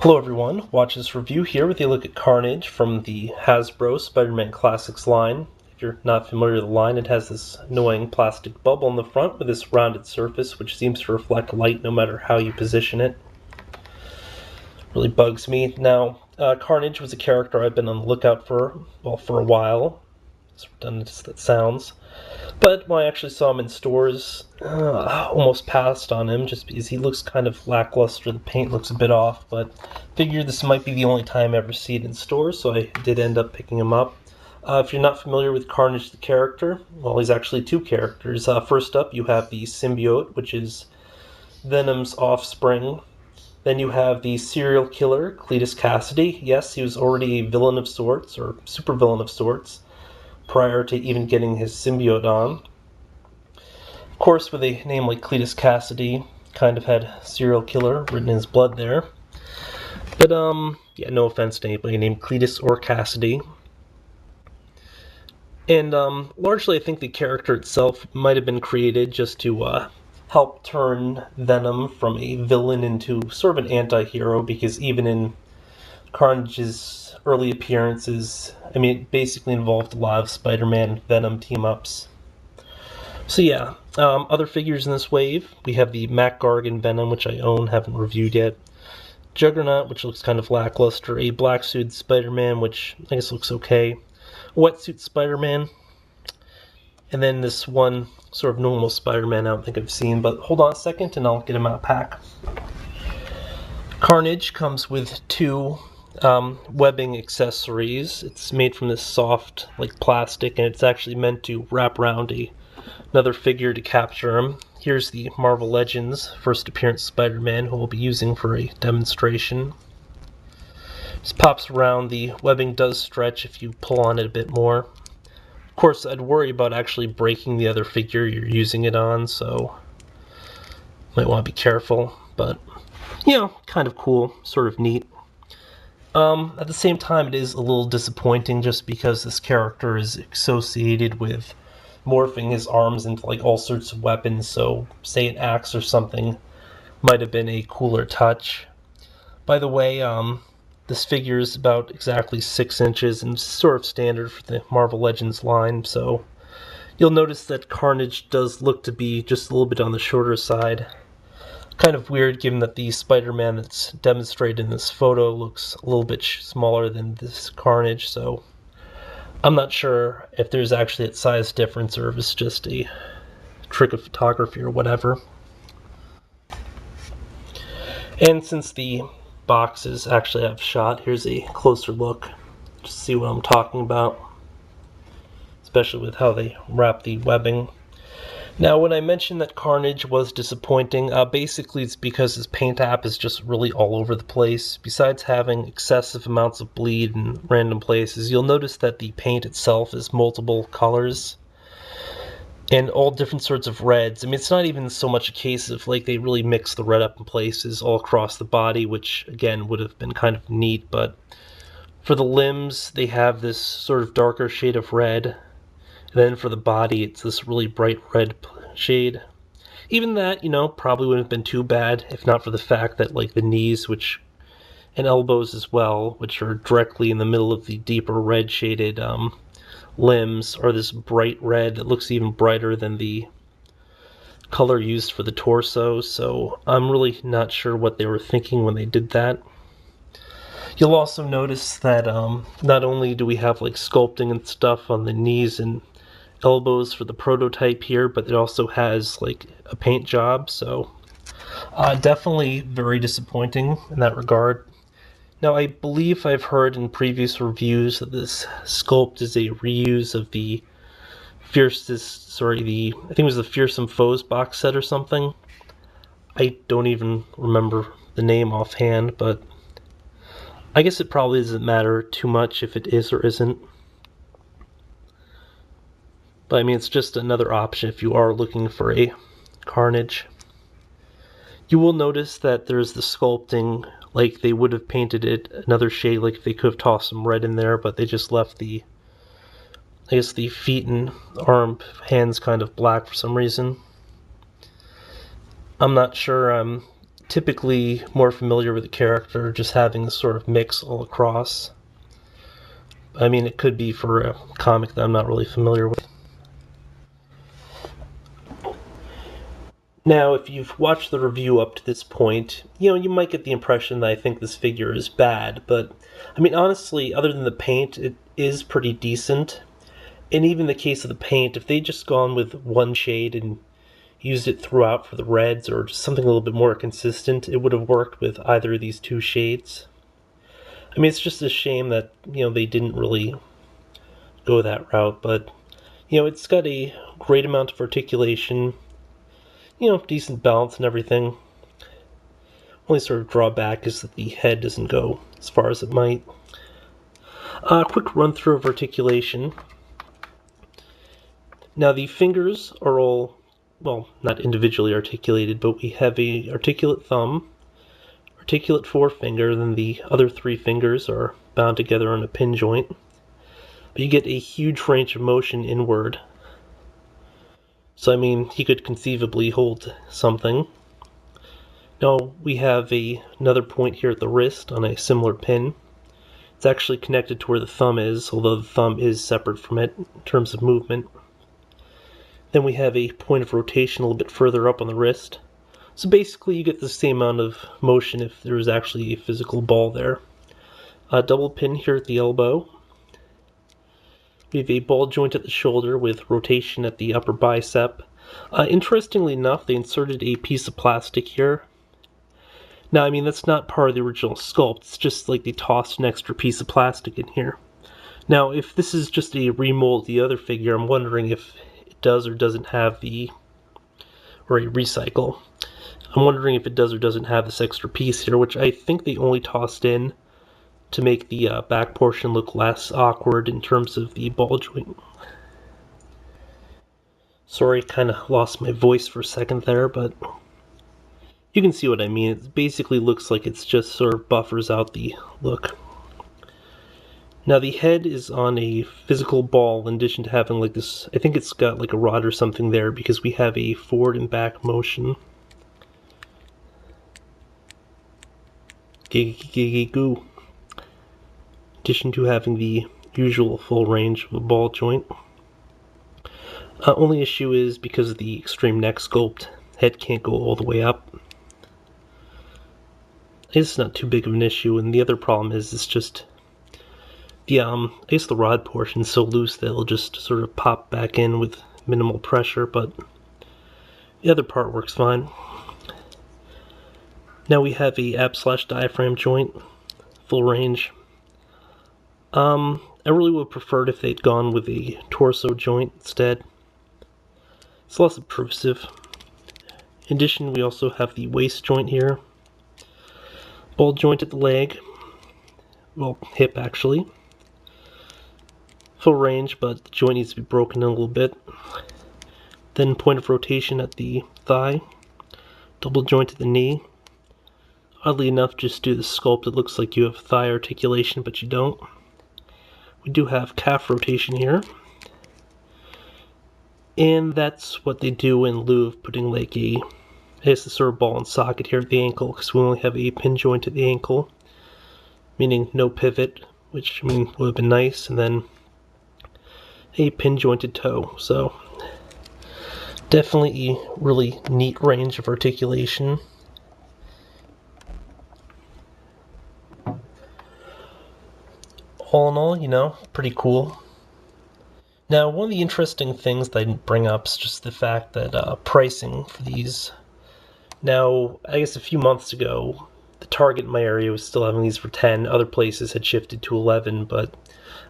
Hello everyone, watch this review here with a look at Carnage from the Hasbro Spider-Man Classics line. If you're not familiar with the line, it has this annoying plastic bubble in the front with this rounded surface which seems to reflect light no matter how you position it. Really bugs me. Now, Carnage was a character I've been on the lookout for, well, for a while. As redundant as that sounds. But when I actually saw him in stores, almost passed on him just because he looks kind of lackluster. The paint looks a bit off, but figured this might be the only time I ever see it in stores, so I did end up picking him up. If you're not familiar with Carnage the character, well, he's actually two characters. First up, you have the symbiote, which is Venom's offspring. Then you have the serial killer, Cletus Cassidy. Yes, he was already a villain of sorts, or supervillain of sorts, prior to even getting his symbiote on. Of course, with a name like Cletus Cassidy, kind of had serial killer written in his blood there. But, yeah, no offense to anybody named Cletus or Cassidy. And, largely I think the character itself might have been created just to, help turn Venom from a villain into sort of an anti-hero, because even in Carnage's early appearances, I mean, it basically involved a lot of Spider-Man and Venom team-ups. So yeah, other figures in this wave, we have the Mac Gargan Venom, which I own, haven't reviewed yet. Juggernaut, which looks kind of lackluster. A black suit Spider-Man, which I guess looks okay. Wetsuit Spider-Man. And then this one sort of normal Spider-Man I don't think I've seen, but hold on a second and I'll get him out of pack. Carnage comes with two webbing accessories. It's made from this soft, like plastic, and it's actually meant to wrap around another figure to capture him. Here's the Marvel Legends first appearance Spider-Man, who we'll be using for a demonstration. Just pops around. The webbing does stretch if you pull on it a bit more. Of course, I'd worry about actually breaking the other figure you're using it on, so might want to be careful, but you know, kind of cool, sort of neat. At the same time, it is a little disappointing just because this character is associated with morphing his arms into like all sorts of weapons, so say an axe or something might have been a cooler touch. By the way, this figure is about exactly 6 inches and sort of standard for the Marvel Legends line, so you'll notice that Carnage does look to be just a little bit on the shorter side. Kind of weird given that the Spider-Man that's demonstrated in this photo looks a little bit smaller than this Carnage, so I'm not sure if there's actually a size difference or if it's just a trick of photography or whatever. And since the boxes actually have shot, here's a closer look to see what I'm talking about, especially with how they wrap the webbing. Now, when I mentioned that Carnage was disappointing, basically it's because his paint app is just really all over the place. Besides having excessive amounts of bleed in random places, you'll notice that the paint itself is multiple colors and all different sorts of reds. I mean, it's not even so much a case of like they really mix the red up in places all across the body, which again would have been kind of neat, but for the limbs they have this sort of darker shade of red, and then for the body it's this really bright red shade. Even that, you know, probably wouldn't have been too bad if not for the fact that like the knees, which and elbows as well, which are directly in the middle of the deeper red shaded limbs, are this bright red that looks even brighter than the color used for the torso, so I'm really not sure what they were thinking when they did that. You'll also notice that not only do we have like sculpting and stuff on the knees and elbows for the prototype here, but it also has like a paint job, so definitely very disappointing in that regard. Now, I believe I've heard in previous reviews that this sculpt is a reuse of the I think it was the Fearsome Foes box set or something. I don't even remember the name offhand, but I guess it probably doesn't matter too much if it is or isn't. But I mean, it's just another option if you are looking for a Carnage. You will notice that there's the sculpting, like they would have painted it another shade, like if they could have tossed some red in there, but they just left the, I guess, the feet and hands kind of black for some reason. I'm not sure typically more familiar with the character just having this sort of mix all across. I mean, it could be for a comic that I'm not really familiar with. Now, if you've watched the review up to this point, you might get the impression that I think this figure is bad, but, I mean, honestly, other than the paint, it is pretty decent. And even in the case of the paint, if they'd just gone with one shade and used it throughout for the reds, or just something a little bit more consistent, it would have worked with either of these two shades. I mean, it's just a shame that, they didn't really go that route, but, it's got a great amount of articulation, decent balance and everything. Only sort of drawback is that the head doesn't go as far as it might. Quick run through of articulation. Now the fingers are all, well, not individually articulated, but we have a articulate thumb, articulate forefinger, then the other three fingers are bound together on a pin joint. But you get a huge range of motion inward. So, I mean, he could conceivably hold something. Now, we have another point here at the wrist on a similar pin. It's actually connected to where the thumb is, although the thumb is separate from it in terms of movement. Then we have a point of rotation a little bit further up on the wrist. So basically you get the same amount of motion if there was actually a physical ball there. A double pin here at the elbow. We have a ball joint at the shoulder with rotation at the upper bicep. Interestingly enough, they inserted a piece of plastic here. Now, I mean, that's not part of the original sculpt. It's just like they tossed an extra piece of plastic in here. Now, if this is just a remold of the other figure, I'm wondering if it does or doesn't have or a recycle. I'm wondering if it does or doesn't have this extra piece here, which I think they only tossed in to make the back portion look less awkward in terms of the ball joint. Sorry, kind of lost my voice for a second there, but you can see what I mean. It basically looks like it's just sort of buffers out the look. Now the head is on a physical ball in addition to having like this, I think it's got like a rod or something there because we have a forward and back motion. Goo. In addition to having the usual full range of a ball joint. Only issue is because of the extreme neck sculpt, head can't go all the way up. It's not too big of an issue, and the other problem is it's just the I guess the rod portion is so loose that it'll just sort of pop back in with minimal pressure, but the other part works fine. Now we have a ab/diaphragm joint, full range. I really would have preferred if they'd gone with a torso joint instead. It's less obtrusive. In addition, we also have the waist joint here. Ball joint at the leg. Well, hip actually. Full range, but the joint needs to be broken in a little bit. Then point of rotation at the thigh. Double joint at the knee. Oddly enough, just due to the sculpt, it looks like you have thigh articulation, but you don't. We do have calf rotation here. And that's what they do in lieu of putting like I guess the sort of ball and socket here at the ankle, because we only have a pin joint at the ankle, meaning no pivot, which I mean would have been nice, and then a pin jointed toe. So definitely a really neat range of articulation. All in all, pretty cool. Now, one of the interesting things that I didn't bring up is just the fact that pricing for these. Now, I guess a few months ago, the Target in my area was still having these for 10. Other places had shifted to 11, but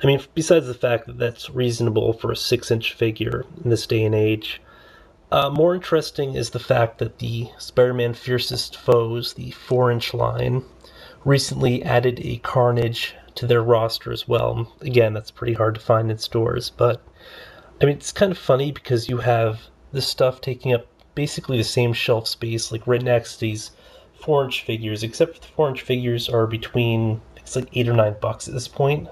I mean, besides the fact that that's reasonable for a 6-inch figure in this day and age, more interesting is the fact that the Spider-Man Fiercest Foes, the 4-inch line, recently added a Carnage to their roster as well. Again, that's pretty hard to find in stores, but I mean, it's kind of funny because you have this stuff taking up basically the same shelf space, like right next to these 4-inch figures, except for the 4-inch figures are between, it's like $8 or $9 at this point.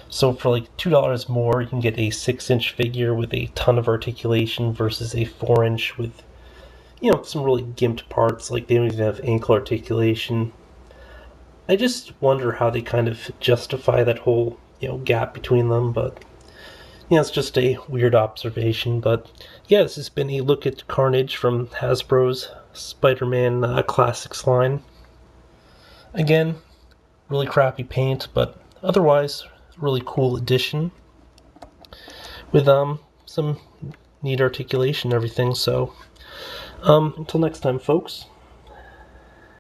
So for like $2 more, you can get a 6-inch figure with a ton of articulation versus a 4-inch with, you know, some really gimped parts, like they don't even have ankle articulation. I just wonder how they kind of justify that whole, you know, gap between them, but yeah, it's just a weird observation. But yeah, this has been a look at Carnage from Hasbro's Spider-Man Classics line. Again, really crappy paint, but otherwise, really cool addition with some neat articulation and everything. So, until next time, folks.